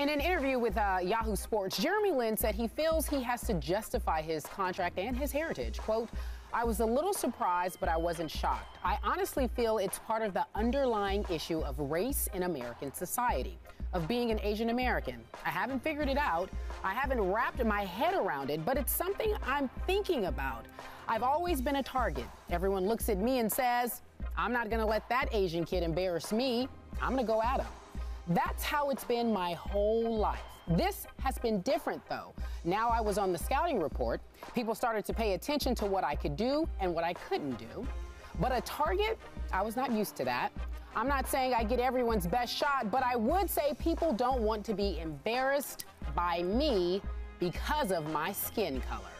In an interview with Yahoo Sports, Jeremy Lin said he feels he has to justify his contract and his heritage. Quote, "I was a little surprised, but I wasn't shocked. I honestly feel it's part of the underlying issue of race in American society, of being an Asian American. I haven't figured it out. I haven't wrapped my head around it, but it's something I'm thinking about. I've always been a target. Everyone looks at me and says, I'm not going to let that Asian kid embarrass me. I'm going to go at him. That's how it's been my whole life. This has been different, though. Now I was on the scouting report. People started to pay attention to what I could do and what I couldn't do. But a target, I was not used to that. I'm not saying I get everyone's best shot, but I would say people don't want to be embarrassed by me because of my skin color."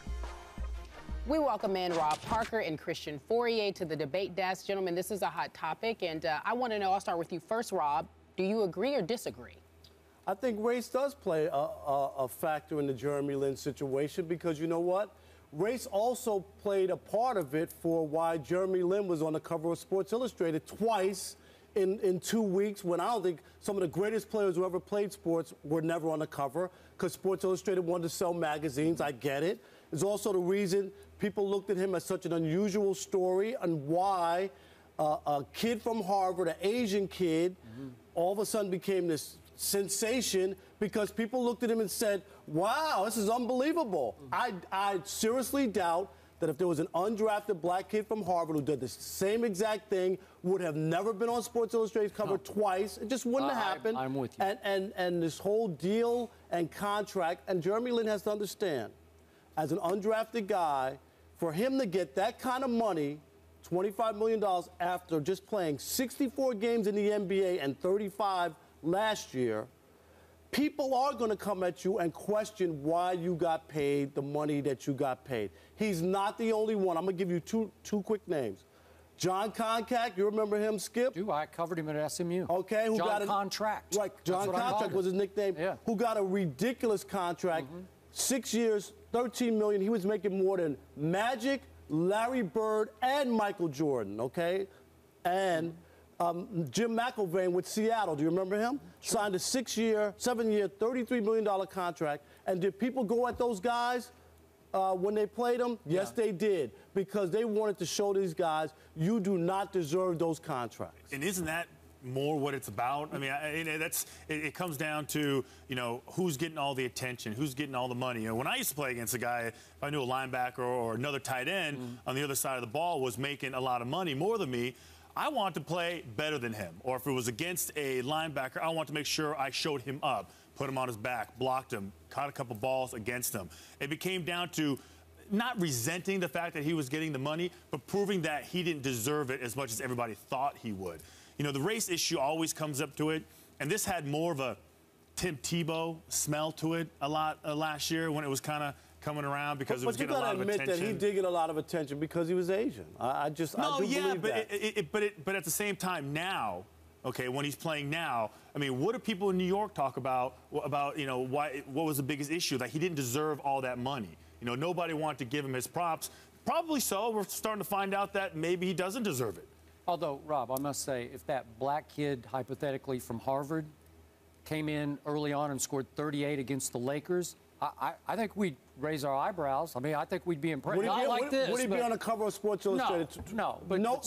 We welcome in Rob Parker and Christian Fourier to the debate desk. Gentlemen, this is a hot topic, and I want to know, I'll start with you first, Rob. Do you agree or disagree? I think race does play a factor in the Jeremy Lin situation because you know what? Race also played a part of it for why Jeremy Lin was on the cover of Sports Illustrated twice in 2 weeks when I don't think some of the greatest players who ever played sports were never on the cover because Sports Illustrated wanted to sell magazines. I get it. It's also the reason people looked at him as such an unusual story and why a kid from Harvard, an Asian kid, all of a sudden became this sensation because people looked at him and said, wow, this is unbelievable. I seriously doubt that if there was an undrafted black kid from Harvard who did the same exact thing, would have never been on Sports Illustrated's cover twice. It just wouldn't have happened. I'm with you. And this whole deal and contract, and Jeremy Lin has to understand, as an undrafted guy, for him to get that kind of money, $25 million after just playing 64 games in the NBA and 35 last year, people are going to come at you and question why you got paid the money that you got paid. He's not the only one. I'm going to give you two quick names. John Koncak, you remember him, Skip? Do I covered him at SMU. Okay, who got a contract? Right, John Contract was his nickname. Yeah. Who got a ridiculous contract, 6 years, $13 million. He was making more than Magic, Larry Bird, and Michael Jordan, okay? And Jim McIlvain with Seattle, do you remember him? Sure. Signed a 6-year, 7-year, $33 million contract. And did people go at those guys when they played them? Yes, they did, because they wanted to show these guys, you do not deserve those contracts. And isn't that more what it's about? I mean, it comes down to, you know, who's getting all the attention, who's getting all the money. You know, when I used to play against a guy, if I knew a linebacker or another tight end on the other side of the ball was making a lot of money, more than me, I want to play better than him. Or if it was against a linebacker, I want to make sure I showed him up, put him on his back, blocked him, caught a couple balls against him. It became down to not resenting the fact that he was getting the money, but proving that he didn't deserve it as much as everybody thought he would. You know, the race issue always comes up to it, and this had more of a Tim Tebow smell to it a lot last year when it was kind of coming around because it was getting a lot of attention. But you got to admit that he did get a lot of attention because he was Asian. I do believe that. But at the same time now, okay, when he's playing now, I mean, what do people in New York talk about you know, what was the biggest issue? That he didn't deserve all that money. You know, nobody wanted to give him his props. Probably so. We're starting to find out that maybe he doesn't deserve it. Although, Rob, I must say, if that black kid, hypothetically from Harvard, came in early on and scored 38 against the Lakers, I think we'd raise our eyebrows. I mean, I think we'd be impressed. Would he be on the cover of Sports Illustrated? No.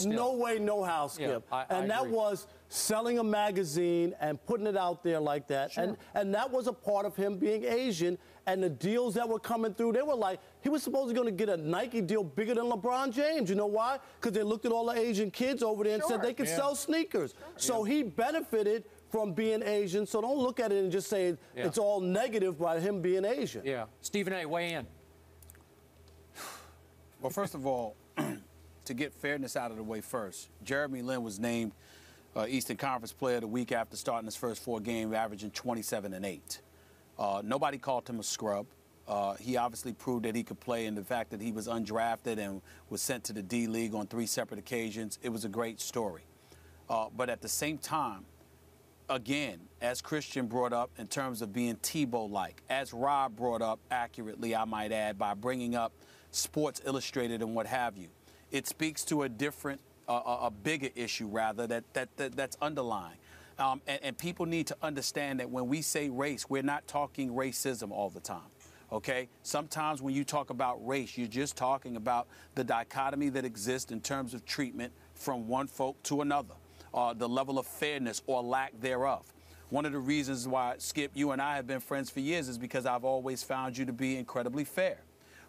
No way, no how, Skip. Yeah, and that was selling a magazine and putting it out there like that. Sure. And that was a part of him being Asian. And the deals that were coming through, they were like, he was supposedly going to get a Nike deal bigger than LeBron James. You know why? Because they looked at all the Asian kids over there and said they could sell sneakers. So he benefited from being Asian, so don't look at it and just say it's all negative by him being Asian. Yeah. Stephen A., weigh in. Well, first of all, to get fairness out of the way first, Jeremy Lin was named Eastern Conference Player of the Week after starting his first 4 games, averaging 27 and 8. Nobody called him a scrub. He obviously proved that he could play, and the fact that he was undrafted and was sent to the D-League on 3 separate occasions, it was a great story. But at the same time, again, as Christian brought up in terms of being Tebow-like, as Rob brought up accurately, I might add, by bringing up Sports Illustrated and what have you, it speaks to a different, a bigger issue, rather, that's underlying. And people need to understand that when we say race, we're not talking racism all the time. Okay? Sometimes when you talk about race, you're just talking about the dichotomy that exists in terms of treatment from one folk to another, the level of fairness or lack thereof. One of the reasons why, Skip, you and I have been friends for years is because I've always found you to be incredibly fair.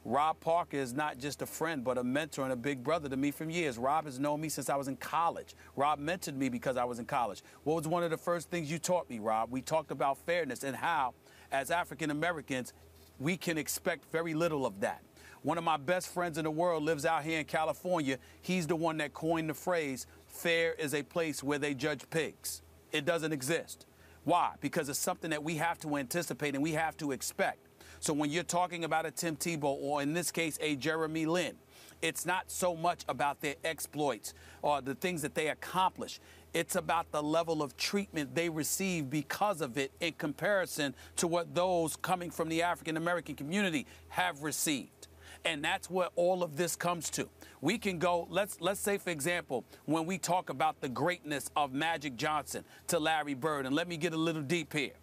Rob Parker is not just a friend, but a mentor and a big brother to me from years. Rob has known me since I was in college. Rob mentored me because I was in college. What was one of the first things you taught me, Rob? We talked about fairness and how, as African Americans, we can expect very little of that. One of my best friends in the world lives out here in California. He's the one that coined the phrase, fair is a place where they judge pigs. It doesn't exist. Why? Because it's something that we have to anticipate and we have to expect. So when you're talking about a Tim Tebow, or in this case, a Jeremy Lin, it's not so much about their exploits or the things that they accomplish. It's about the level of treatment they receive because of it in comparison to what those coming from the African American community have received. And that's what all of this comes to. We can go, let's say, for example, when we talk about the greatness of Magic Johnson to Larry Bird, and let me get a little deep here.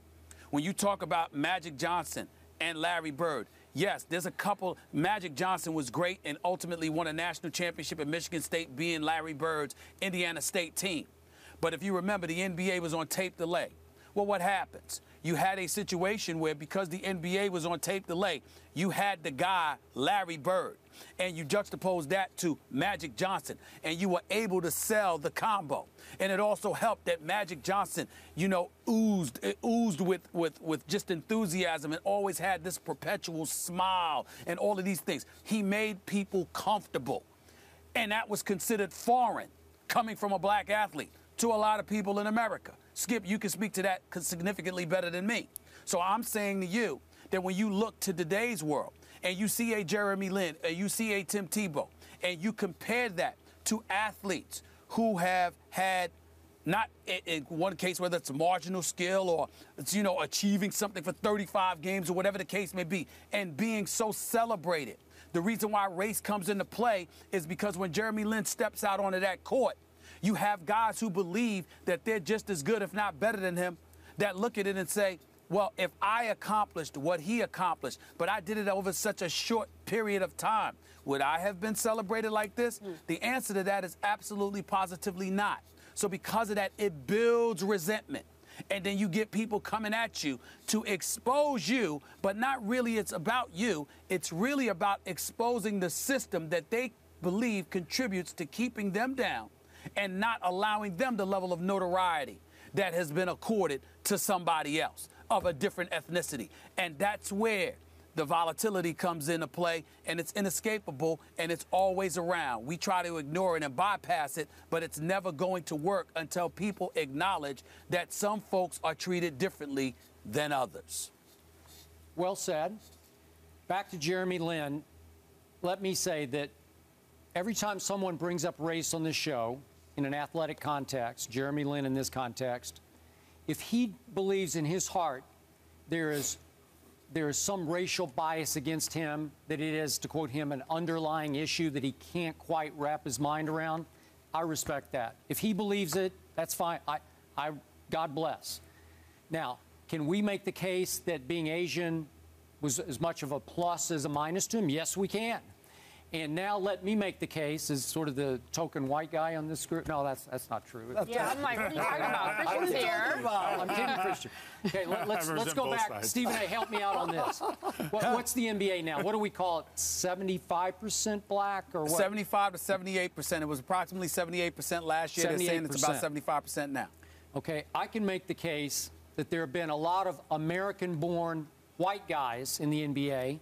When you talk about Magic Johnson and Larry Bird, yes, there's a couple. Magic Johnson was great and ultimately won a national championship at Michigan State, being Larry Bird's Indiana State team. But if you remember, the NBA was on tape delay. Well, what happens? You had a situation where, because the NBA was on tape delay, you had the guy, Larry Bird, and you juxtaposed that to Magic Johnson, and you were able to sell the combo. And it also helped that Magic Johnson, you know, oozed with just enthusiasm and always had this perpetual smile and all of these things. He made people comfortable. And that was considered foreign, coming from a black athlete, to a lot of people in America. Skip, you can speak to that significantly better than me. So I'm saying to you that when you look to today's world and you see a Jeremy Lin, and you see a Tim Tebow, and you compare that to athletes who have had, not in one case whether it's a marginal skill or it's, you know, achieving something for 35 games or whatever the case may be, and being so celebrated. The reason why race comes into play is because when Jeremy Lin steps out onto that court, you have guys who believe that they're just as good, if not better than him, that look at it and say, well, if I accomplished what he accomplished, but I did it over such a short period of time, would I have been celebrated like this? The answer to that is absolutely positively not. So because of that, it builds resentment. And then you get people coming at you to expose you, but not really it's about you. It's really about exposing the system that they believe contributes to keeping them down and not allowing them the level of notoriety that has been accorded to somebody else of a different ethnicity. And that's where the volatility comes into play, and it's inescapable, and it's always around. We try to ignore it and bypass it, but it's never going to work until people acknowledge that some folks are treated differently than others. Well said. Back to Jeremy Lin, let me say that every time someone brings up race on this show, in an athletic context, Jeremy Lin in this context, if he believes in his heart there is some racial bias against him, that it is, to quote him, an underlying issue that he can't quite wrap his mind around, I respect that. If he believes it, that's fine. God bless. Now, can we make the case that being Asian was as much of a plus as a minus to him? Yes, we can. And now let me make the case as sort of the token white guy on this group. No, that's not true. Yeah, I'm like, what are you talking about? Christian's here. I'm kidding, Christian. Okay, let's go back. Sides. Stephen A., help me out on this. What's the NBA now? What do we call it? 75% black or what? 75 to 78%. It was approximately 78% last year. 78%. They're saying it's about 75% now. Okay, I can make the case that there have been a lot of American-born white guys in the NBA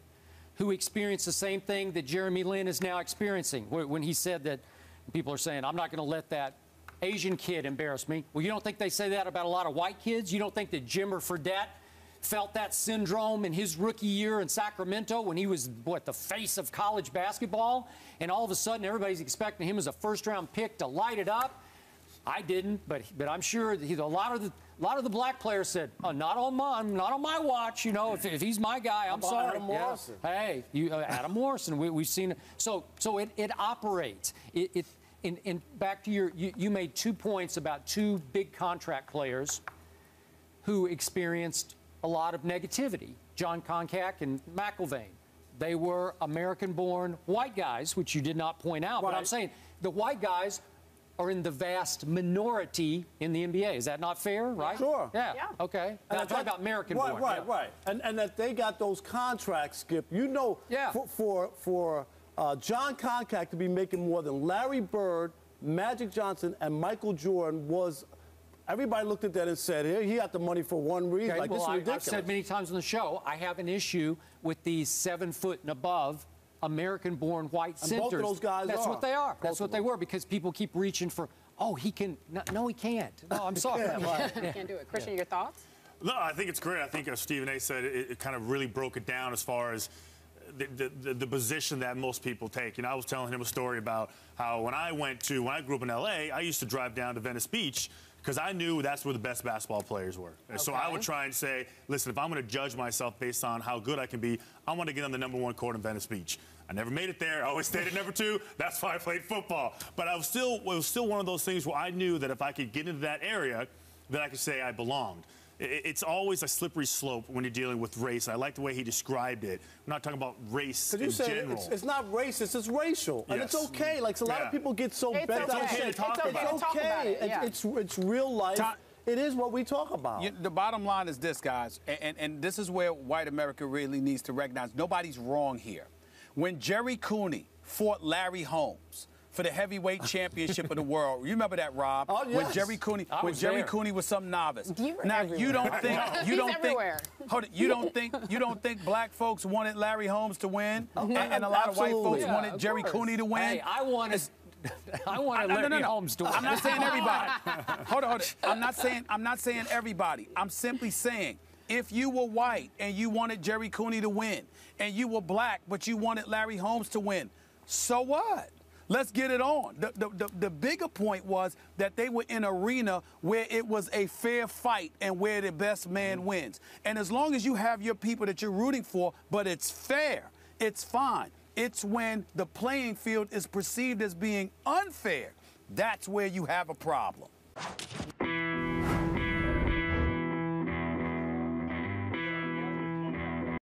who experienced the same thing that Jeremy Lin is now experiencing. When he said that, people are saying, I'm not going to let that Asian kid embarrass me. Well, you don't think they say that about a lot of white kids? You don't think that Jimmer Fredette felt that syndrome in his rookie year in Sacramento when he was, the face of college basketball? And all of a sudden, everybody's expecting him as a first-round pick to light it up? I didn't, but I'm sure that a lot of the black players said, oh, not on my watch. You know, if he's my guy, I'm sorry. Adam Morrison. Hey, Adam Morrison. We've seen it. So it operates. And back to you made 2 points about 2 big contract players who experienced a lot of negativity, John Koncak and McIlvain. They were American-born white guys, which you did not point out. Right. But I'm saying the white guys are in the vast minority in the NBA. Is that not fair, right? Sure. Yeah. Okay. Now, I'm talking about American-born. Right. And that they got those contracts, Skip. You know, for John Koncak to be making more than Larry Bird, Magic Johnson, and Michael Jordan was. Everybody looked at that and said, he got the money for one reason. Okay, like, well, this is ridiculous. I've said many times on the show, I have an issue with these 7 foot and above American-born white centers. Both of those guys That's what they are. That's what they were, because people keep reaching for, oh, he can. No, he can't. No, I'm sorry. He can't do it. Christian, your thoughts? No, I think it's great. I think, as Stephen A. said, it kind of really broke it down as far as the position that most people take. You know, I was telling him a story about how when I grew up in L.A., I used to drive down to Venice Beach because I knew that's where the best basketball players were. Okay. So I would try and say, listen, if I'm going to judge myself based on how good I can be, I want to get on the #1 court in Venice Beach. I never made it there. I always stayed at #2. That's why I played football. But it was still one of those things where I knew that if I could get into that area, that I could say I belonged. It's always a slippery slope when you're dealing with race. I like the way he described it. We're not talking about race in general. It's not racist, it's racial. Yes. And it's okay. Like, a lot of people get so bent out. It's okay. It's real life. It is what we talk about. The bottom line is this, guys, and this is where white America really needs to recognize nobody's wrong here. When Jerry Cooney fought Larry Holmes for the heavyweight championship of the world. You remember that, Rob? Oh, yes. When Jerry Cooney was some novice. Now you don't think black folks wanted Larry Holmes to win, and a lot of white folks wanted Jerry Cooney to win. Hey, I wanted Larry Holmes to win. I'm not saying everybody. Hold on. I'm not saying everybody. I'm simply saying, if you were white and you wanted Jerry Cooney to win, and you were black but you wanted Larry Holmes to win, so what? Let's get it on. The bigger point was that they were in an arena where it was a fair fight and where the best man wins. And as long as you have your people that you're rooting for, but it's fair, it's fine. It's when the playing field is perceived as being unfair, that's where you have a problem.